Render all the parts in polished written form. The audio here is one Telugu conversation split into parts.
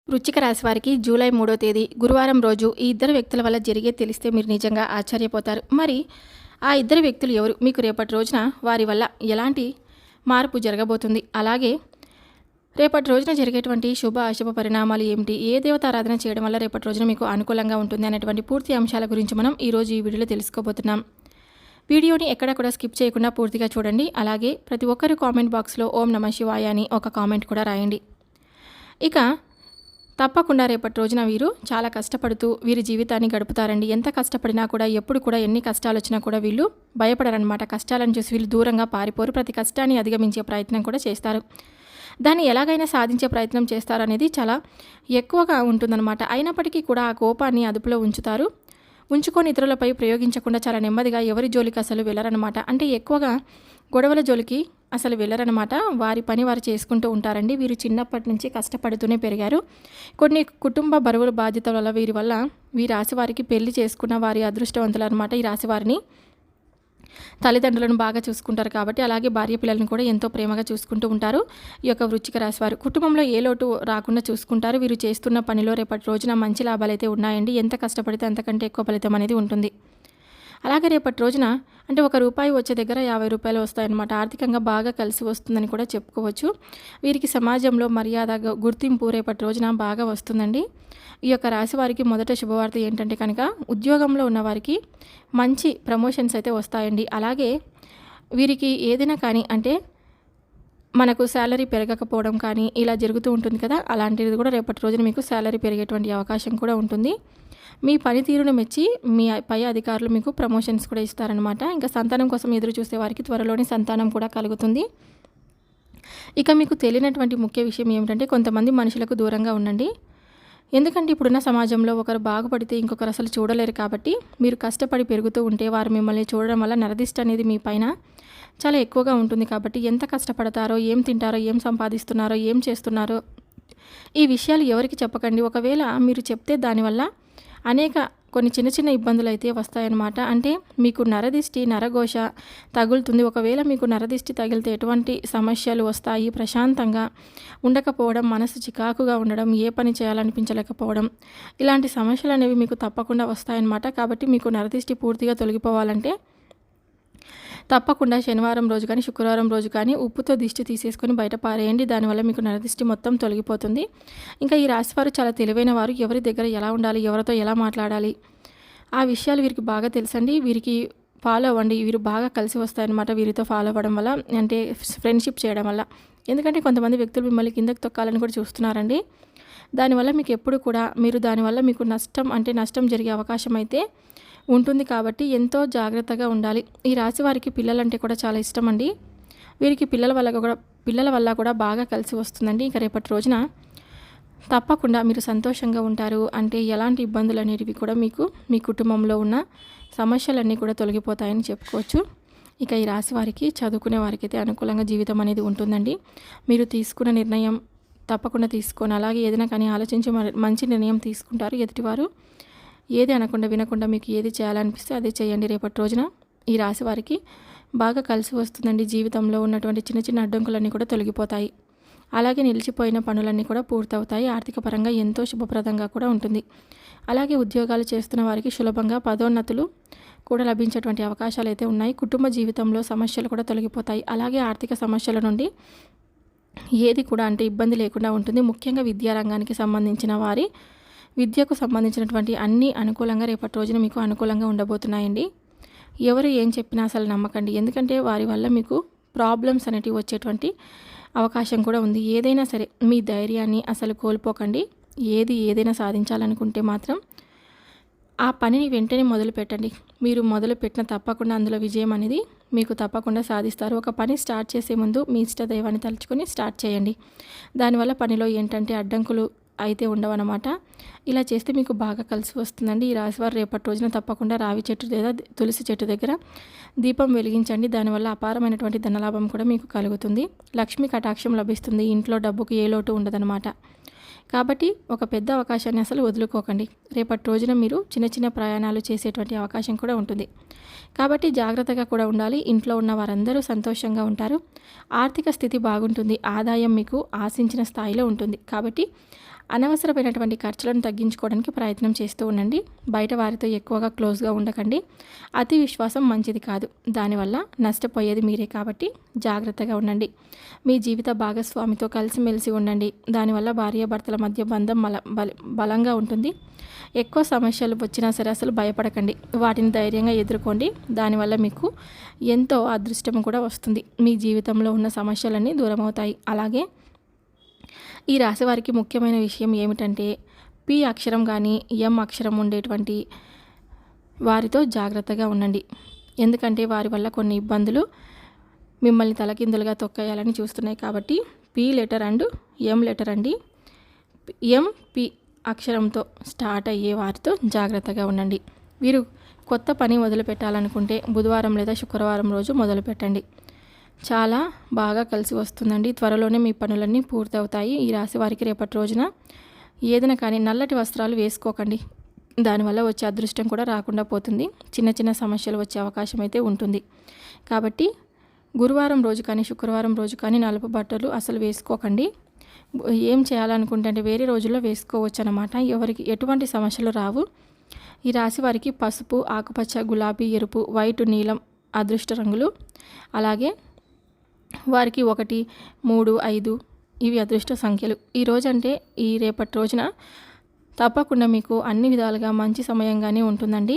వృశ్చిక రాశి వారికి జూలై 3వ తేదీ గురువారం రోజు ఈ ఇద్దరు వ్యక్తుల వల్ల జరిగే తెలిస్తే మీరు నిజంగా ఆశ్చర్యపోతారు. మరి ఆ ఇద్దరు వ్యక్తులు ఎవరు? మీకు రేపటి రోజున వారి వల్ల ఎలాంటి మార్పు జరగబోతుంది? అలాగే రేపటి రోజున జరిగేటువంటి శుభ అశుభ పరిణామాలు ఏమిటి? ఏ దేవతారాధన చేయడం వల్ల రేపటి రోజున మీకు అనుకూలంగా ఉంటుంది అనేటువంటి పూర్తి అంశాల గురించి మనం ఈరోజు ఈ వీడియోలో తెలుసుకోబోతున్నాం. వీడియోని ఎక్కడ కూడా స్కిప్ చేయకుండా పూర్తిగా చూడండి. అలాగే ప్రతి ఒక్కరు కామెంట్ బాక్స్లో ఓం నమః శివాయ అని ఒక కామెంట్ కూడా రాయండి. ఇక తప్పకుండా రేపటి రోజున వీరు చాలా కష్టపడుతూ వీరి జీవితాన్ని గడుపుతారండి. ఎంత కష్టపడినా కూడా ఎప్పుడు కూడా ఎన్ని కష్టాలు వచ్చినా కూడా వీళ్ళు భయపడరనమాట. కష్టాలను చూసి వీళ్ళు దూరంగా పారిపోరు. ప్రతి కష్టాన్ని అధిగమించే ప్రయత్నం కూడా చేస్తారు. దాన్ని ఎలాగైనా సాధించే ప్రయత్నం చేస్తారు అనేది చాలా ఎక్కువగా ఉంటుందన్నమాట. అయినప్పటికీ కూడా ఆ కోపాన్ని అదుపులో ఉంచుతారు. ఉంచుకొని ఇతరులపై ప్రయోగించకుండా చాలా నెమ్మదిగా ఎవరి జోలికి అసలు వెళ్ళరనమాట. అంటే ఎక్కువగా గొడవల జోలికి అసలు వెళ్ళరనమాట. వారి పని వారు చేసుకుంటూ ఉంటారండి. వీరు చిన్నప్పటి నుంచి కష్టపడుతూనే పెరిగారు. కొన్ని కుటుంబ బరువుల బాధ్యతల వల్ల వీరి రాశి వారికి పెళ్లి చేసుకున్న వారి అదృష్టవంతులు అనమాట. ఈ రాశి వారిని తల్లిదండ్రులను బాగా చూసుకుంటారు కాబట్టి, అలాగే భార్య పిల్లలను కూడా ఎంతో ప్రేమగా చూసుకుంటూ ఉంటారు. ఈ యొక్క వృశ్చిక రాశి వారు కుటుంబంలో ఏ లోటు రాకుండా చూసుకుంటారు. వీరు చేస్తున్న పనిలో రేపటి రోజున మంచి లాభాలు అయితే ఉన్నాయండి. ఎంత కష్టపడితే అంతకంటే ఎక్కువ ఫలితం అనేది ఉంటుంది. అలాగే రేపటి రోజున అంటే ₹1 వచ్చే దగ్గర ₹50 వస్తాయన్నమాట. ఆర్థికంగా బాగా కలిసి వస్తుందని కూడా చెప్పుకోవచ్చు. వీరికి సమాజంలో మర్యాద గుర్తింపు రేపటి రోజున బాగా వస్తుందండి. ఈ యొక్క రాశి వారికి మొదట శుభవార్త ఏంటంటే కనుక ఉద్యోగంలో ఉన్న వారికి మంచి ప్రమోషన్స్ అయితే వస్తాయండి. అలాగే వీరికి ఏదైనా కానీ అంటే మనకు శాలరీ పెరగకపోవడం కానీ ఇలా జరుగుతూ ఉంటుంది కదా, అలాంటిది కూడా రేపటి రోజున మీకు శాలరీ పెరిగేటువంటి అవకాశం కూడా ఉంటుంది. మీ పనితీరును మెచ్చి మీ పై అధికారులు మీకు ప్రమోషన్స్ కూడా ఇస్తారనమాట. ఇంకా సంతానం కోసం ఎదురు చూసే వారికి త్వరలోనే సంతానం కూడా కలుగుతుంది. ఇక మీకు తెలియనటువంటి ముఖ్య విషయం ఏమిటంటే కొంతమంది మనుషులకు దూరంగా ఉండండి. ఎందుకంటే ఇప్పుడున్న సమాజంలో ఒకరు బాగుపడితే ఇంకొకరు అసలు చూడలేరు కాబట్టి మీరు కష్టపడి పెరుగుతూ ఉంటే వారు మిమ్మల్ని చూడడం వల్ల నరదిష్టి అనేది మీ పైన చాలా ఎక్కువగా ఉంటుంది. కాబట్టి ఎంత కష్టపడతారో, ఏం తింటారో, ఏం సంపాదిస్తున్నారో, ఏం చేస్తున్నారో ఈ విషయాలు ఎవరికి చెప్పకండి. ఒకవేళ మీరు చెప్తే దానివల్ల కొన్ని చిన్న చిన్న ఇబ్బందులు అయితే వస్తాయన్నమాట. అంటే మీకు నరదిష్టి నరఘోష తగులుతుంది. ఒకవేళ మీకు నరదిష్టి తగిలితే ఎటువంటి సమస్యలు వస్తాయి? ప్రశాంతంగా ఉండకపోవడం, మనసు చికాకుగా ఉండడం, ఏ పని చేయాలనిపించలేకపోవడం, ఇలాంటి సమస్యలు అనేవి మీకు తప్పకుండా వస్తాయన్నమాట. కాబట్టి మీకు నరదిష్టి పూర్తిగా తొలగిపోవాలంటే తప్పకుండా శనివారం రోజు కానీ శుక్రవారం రోజు కానీ ఉప్పుతో దిష్టి తీసేసుకొని బయట పారేయండి. దానివల్ల మీకు నరదిష్టి మొత్తం తొలగిపోతుంది. ఇంకా ఈ రాశివారు చాలా తెలివైన వారు. ఎవరి దగ్గర ఎలా ఉండాలి, ఎవరితో ఎలా మాట్లాడాలి ఆ విషయాలు వీరికి బాగా తెలుసండి. వీరికి ఫాలో అవ్వండి. వీరు బాగా కలిసి వస్తాయన్నమాట వీరితో ఫాలో అవ్వడం వల్ల, అంటే ఫ్రెండ్షిప్ చేయడం వల్ల. ఎందుకంటే కొంతమంది వ్యక్తులు మిమ్మల్ని కిందకి తొక్కాలని కూడా చూస్తున్నారండి. దానివల్ల మీకు ఎప్పుడు కూడా దానివల్ల మీకు నష్టం జరిగే అవకాశం అయితే ఉంటుంది. కాబట్టి ఎంతో జాగ్రత్తగా ఉండాలి. ఈ రాశి వారికి పిల్లలంటే కూడా చాలా ఇష్టం అండి. వీరికి పిల్లల వల్ల కూడా బాగా కలిసి వస్తుందండి. ఇక రేపటి రోజున తప్పకుండా మీరు సంతోషంగా ఉంటారు. అంటే ఎలాంటి ఇబ్బందులు అనేటివి కూడా మీకు మీ కుటుంబంలో ఉన్న సమస్యలన్నీ కూడా తొలగిపోతాయని చెప్పుకోవచ్చు. ఇక ఈ రాశి వారికి చదువుకునే వారికి అయితే అనుకూలంగా జీవితం అనేది ఉంటుందండి. మీరు తీసుకున్న నిర్ణయం తప్పకుండా తీసుకొని అలాగే ఏదైనా కానీ ఆలోచించి మంచి నిర్ణయం తీసుకుంటారు. ఎదుటివారు ఏది అనకుండా వినకుండా మీకు ఏది చేయాలనిపిస్తే అదే చేయండి. రేపటి రోజున ఈ రాశి వారికి బాగా కలిసి వస్తుందండి. జీవితంలో ఉన్నటువంటి చిన్న చిన్న అడ్డంకులన్నీ కూడా తొలగిపోతాయి. అలాగే నిలిచిపోయిన పనులన్నీ కూడా పూర్తవుతాయి. ఆర్థిక పరంగా ఎంతో శుభప్రదంగా కూడా ఉంటుంది. అలాగే ఉద్యోగాలు చేస్తున్న వారికి సులభంగా పదోన్నతులు కూడా లభించేటువంటి అవకాశాలు అయితే ఉన్నాయి. కుటుంబ జీవితంలో సమస్యలు కూడా తొలగిపోతాయి. అలాగే ఆర్థిక సమస్యల నుండి ఏది కూడా అంటే ఇబ్బంది లేకుండా ఉంటుంది. ముఖ్యంగా విద్యారంగానికి సంబంధించిన వారి విద్యకు సంబంధించినటువంటి అన్నీ అనుకూలంగా రేపటి రోజున మీకు అనుకూలంగా ఉండబోతున్నాయండి. ఎవరు ఏం చెప్పినా అసలు నమ్మకండి. ఎందుకంటే వారి వల్ల మీకు ప్రాబ్లమ్స్ అనేటివి వచ్చేటువంటి అవకాశం కూడా ఉంది. ఏదైనా సరే మీ ధైర్యాన్ని అసలు కోల్పోకండి. ఏదైనా సాధించాలనుకుంటే మాత్రం ఆ పనిని వెంటనే మొదలు పెట్టండి. మీరు మొదలు పెట్టిన తప్పకుండా అందులో విజయం అనేది మీకు తప్పకుండా సాధిస్తారు. ఒక పని స్టార్ట్ చేసే ముందు మీ ఇష్ట దైవాన్ని తలుచుకొని స్టార్ట్ చేయండి. దానివల్ల పనిలో ఏంటంటే అడ్డంకులు అయితే ఉండవన్నమాట. ఇలా చేస్తే మీకు బాగా కలిసి వస్తుందండి. ఈ రాశివారు రేపటి రోజున తప్పకుండా రావి చెట్టు లేదా తులసి చెట్టు దగ్గర దీపం వెలిగించండి. దానివల్ల అపారమైనటువంటి ధనలాభం కూడా మీకు కలుగుతుంది. లక్ష్మీ కటాక్షం లభిస్తుంది. ఇంట్లో డబ్బుకు ఏ లోటు ఉండదన్నమాట. కాబట్టి ఒక పెద్ద అవకాశాన్ని అసలు వదులుకోకండి. రేపటి రోజున మీరు చిన్న చిన్న ప్రయాణాలు చేసేటువంటి అవకాశం కూడా ఉంటుంది. కాబట్టి జాగ్రత్తగా కూడా ఉండాలి. ఇంట్లో ఉన్న వారందరూ సంతోషంగా ఉంటారు. ఆర్థిక స్థితి బాగుంటుంది. ఆదాయం మీకు ఆశించిన స్థాయిలో ఉంటుంది. కాబట్టి అనవసరమైనటువంటి ఖర్చులను తగ్గించుకోవడానికి ప్రయత్నం చేస్తూ ఉండండి. బయట వారితో ఎక్కువగా క్లోజ్గా ఉండకండి. అతి విశ్వాసం మంచిది కాదు. దానివల్ల నష్టపోయేది మీరే కాబట్టి జాగ్రత్తగా ఉండండి. మీ జీవిత భాగస్వామితో కలిసిమెలిసి ఉండండి. దానివల్ల భార్యాభర్తల మధ్య బంధం బలంగా ఉంటుంది. ఎక్కువ సమస్యలు వచ్చినా సరే అసలు భయపడకండి. వాటిని ధైర్యంగా ఎదుర్కోండి. దానివల్ల మీకు ఎంతో అదృష్టం కూడా వస్తుంది. మీ జీవితంలో ఉన్న సమస్యలన్నీ దూరం అవుతాయి. అలాగే ఈ రాశి వారికి ముఖ్యమైన విషయం ఏమిటంటే పి అక్షరం కానీ ఎం అక్షరం ఉండేటువంటి వారితో జాగ్రత్తగా ఉండండి. ఎందుకంటే వారి వల్ల కొన్ని ఇబ్బందులు మిమ్మల్ని తలకిందులుగా తొక్కేయాలని చూస్తున్నాయి. కాబట్టి P letter and M letter అండి. ఎం పి అక్షరంతో స్టార్ట్ అయ్యే వారితో జాగ్రత్తగా ఉండండి. వీరు కొత్త పని మొదలు పెట్టాలనుకుంటే బుధవారం లేదా శుక్రవారం రోజు మొదలు పెట్టండి. చాలా బాగా కలిసి వస్తుందండి. త్వరలోనే మీ పనులన్నీ పూర్తవుతాయి. ఈ రాశి వారికి రేపటి రోజున ఏదైనా కానీ నల్లటి వస్త్రాలు వేసుకోకండి. దానివల్ల వచ్చే అదృష్టం కూడా రాకుండా పోతుంది. చిన్న చిన్న సమస్యలు వచ్చే అవకాశం అయితే ఉంటుంది. కాబట్టి గురువారం రోజు కానీ శుక్రవారం రోజు కానీ నలుపు బట్టలు అసలు వేసుకోకండి. ఏం చేయాలనుకుంటే అంటే వేరే రోజుల్లో వేసుకోవచ్చు అన్నమాట. ఎవరికి ఎటువంటి సమస్యలు రావు. ఈ రాశి వారికి పసుపు, ఆకుపచ్చ, గులాబీ, ఎరుపు, వైట్, నీలం అదృష్ట రంగులు. అలాగే వారికి 1, 3, 5 ఇవి అదృష్ట సంఖ్యలు. ఈ రోజు అంటే ఈ రేపటి రోజున తప్పకుండా మీకు అన్ని విధాలుగా మంచి సమయంగానే ఉంటుందండి.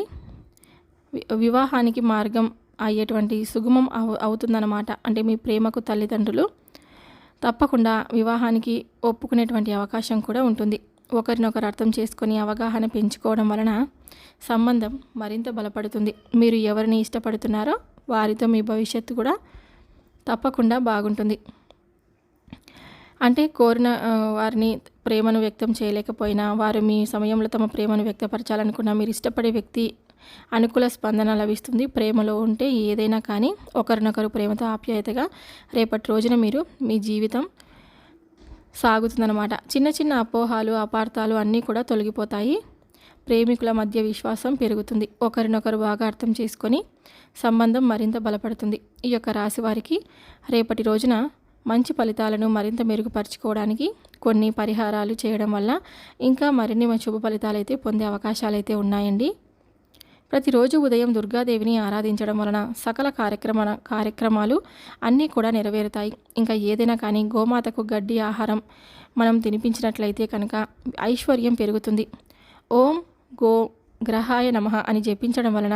వివాహానికి మార్గం అయ్యేటువంటి సుగమం అవుతుందన్నమాట. అంటే మీ ప్రేమకు తల్లిదండ్రులు తప్పకుండా వివాహానికి ఒప్పుకునేటువంటి అవకాశం కూడా ఉంటుంది. ఒకరినొకరు అర్థం చేసుకొని అవగాహన పెంచుకోవడం వలన సంబంధం మరింత బలపడుతుంది. మీరు ఎవరిని ఇష్టపడుతున్నారో వారితో మీ భవిష్యత్తు కూడా తప్పకుండా బాగుంటుంది. అంటే కోరిన వారిని ప్రేమను వ్యక్తం చేయలేకపోయినా వారు మీ సమయంలో తమ ప్రేమను వ్యక్తపరచాలనుకున్న మీరు ఇష్టపడే వ్యక్తి అనుకూల స్పందన లభిస్తుంది. ప్రేమలో ఉంటే ఏదైనా కానీ ఒకరినొకరు ప్రేమతో ఆప్యాయతగా రేపటి రోజున మీరు మీ జీవితం సాగుతుందన్నమాట. చిన్న చిన్న అపోహాలు, అపార్థాలు అన్నీ కూడా తొలగిపోతాయి. ప్రేమికుల మధ్య విశ్వాసం పెరుగుతుంది. ఒకరినొకరు బాగా అర్థం చేసుకొని సంబంధం మరింత బలపడుతుంది. ఈ యొక్క రాశి వారికి రేపటి రోజున మంచి ఫలితాలను మరింత మెరుగుపరుచుకోవడానికి కొన్ని పరిహారాలు చేయడం వల్ల ఇంకా మరిన్ని శుభ ఫలితాలు అయితే పొందే అవకాశాలు అయితే ఉన్నాయండి. ప్రతిరోజు ఉదయం దుర్గాదేవిని ఆరాధించడం వలన సకల కార్యక్రమాలు అన్నీ కూడా నెరవేరుతాయి. ఇంకా ఏదైనా కానీ గోమాతకు గడ్డి ఆహారం మనం తినిపించినట్లయితే కనుక ఐశ్వర్యం పెరుగుతుంది. ఓం గో గ్రహాయ నమః అని జపించడం వలన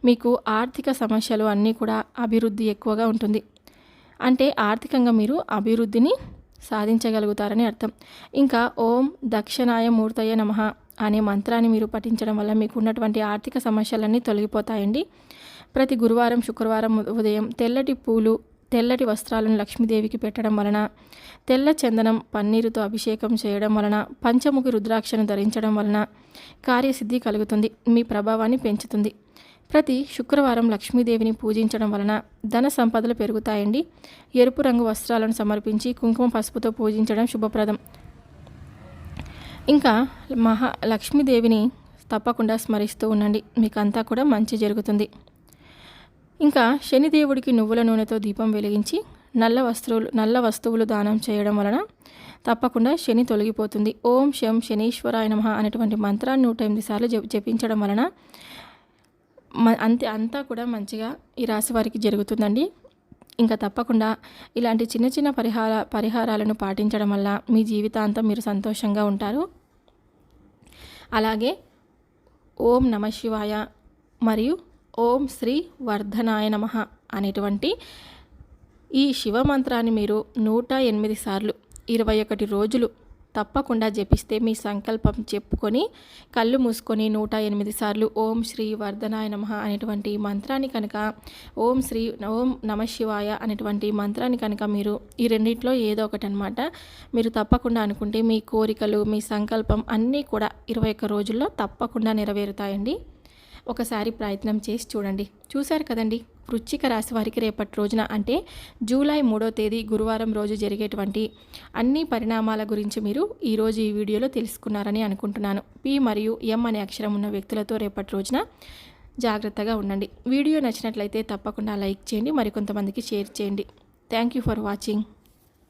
మీకు ఆర్థిక సమస్యలు అన్నీ కూడా అభివృద్ధి ఎక్కువగా ఉంటుంది. అంటే ఆర్థికంగా మీరు అభివృద్ధిని సాధించగలుగుతారని అర్థం. ఇంకా ఓం దక్షిణాయ మూర్తయ నమః అనే మంత్రాన్ని మీరు పఠించడం వల్ల మీకు ఉన్నటువంటి ఆర్థిక సమస్యలన్నీ తొలగిపోతాయండి. ప్రతి గురువారం శుక్రవారం ఉదయం తెల్లటి పూలు, తెల్లటి వస్త్రాలను లక్ష్మీదేవికి పెట్టడం వలన, తెల్ల చందనం పన్నీరుతో అభిషేకం చేయడం వలన, పంచముఖి రుద్రాక్షను ధరించడం వలన కార్యసిద్ధి కలుగుతుంది. మీ ప్రభావాన్ని పెంచుతుంది. ప్రతి శుక్రవారం లక్ష్మీదేవిని పూజించడం వలన ధన సంపదలు పెరుగుతాయండి. ఎరుపు రంగు వస్త్రాలను సమర్పించి కుంకుమ పసుపుతో పూజించడం శుభప్రదం. ఇంకా లక్ష్మీదేవిని తప్పకుండా స్మరిస్తూ ఉండండి. మీకు అంతా కూడా మంచి జరుగుతుంది. ఇంకా శనిదేవుడికి నువ్వుల నూనెతో దీపం వెలిగించి నల్ల వస్తువులు దానం చేయడం వలన తప్పకుండా శని తొలగిపోతుంది. ఓం శం శనీశ్వరాయ నమః అనేటువంటి మంత్రాన్ని 108 సార్లు జపించడం వలన అంతా కూడా మంచిగా ఈ రాశి వారికి జరుగుతుందండి. ఇంకా తప్పకుండా ఇలాంటి చిన్న చిన్న పరిహారాలను పాటించడం వల్ల మీ జీవితాంతం మీరు సంతోషంగా ఉంటారు. అలాగే ఓం నమ శివాయ మరియు ఓం శ్రీ వర్ధనాయ నమః అనేటువంటి ఈ శివ మంత్రాన్ని మీరు 108 సార్లు 21 రోజులు తప్పకుండా జపిస్తే మీ సంకల్పం చెప్పుకొని కళ్ళు మూసుకొని 108 సార్లు ఓం శ్రీ వర్ధనాయ నమః అనేటువంటి మంత్రాన్ని కనుక ఓం నమ శివాయ అనేటువంటి మంత్రాన్ని కనుక మీరు ఈ రెండింటిలో ఏదో ఒకటి అనమాట మీరు తప్పకుండా అనుకుంటే మీ కోరికలు, మీ సంకల్పం అన్నీ కూడా 21 రోజుల్లో తప్పకుండా నెరవేరుతాయండి. ఒకసారి ప్రయత్నం చేసి చూడండి. చూశారు కదండి, వృశ్చిక రాశి వారికి రేపటి రోజున అంటే జూలై 3వ తేదీ గురువారం రోజు జరిగేటువంటి అన్ని పరిణామాల గురించి మీరు ఈరోజు ఈ వీడియోలో తెలుసుకున్నారని అనుకుంటున్నాను. పి మరియు ఎం అనే అక్షరం ఉన్న వ్యక్తులతో రేపటి రోజున జాగ్రత్తగా ఉండండి. వీడియో నచ్చినట్లయితే తప్పకుండా లైక్ చేయండి, మరికొంతమందికి షేర్ చేయండి. Thank you for watching.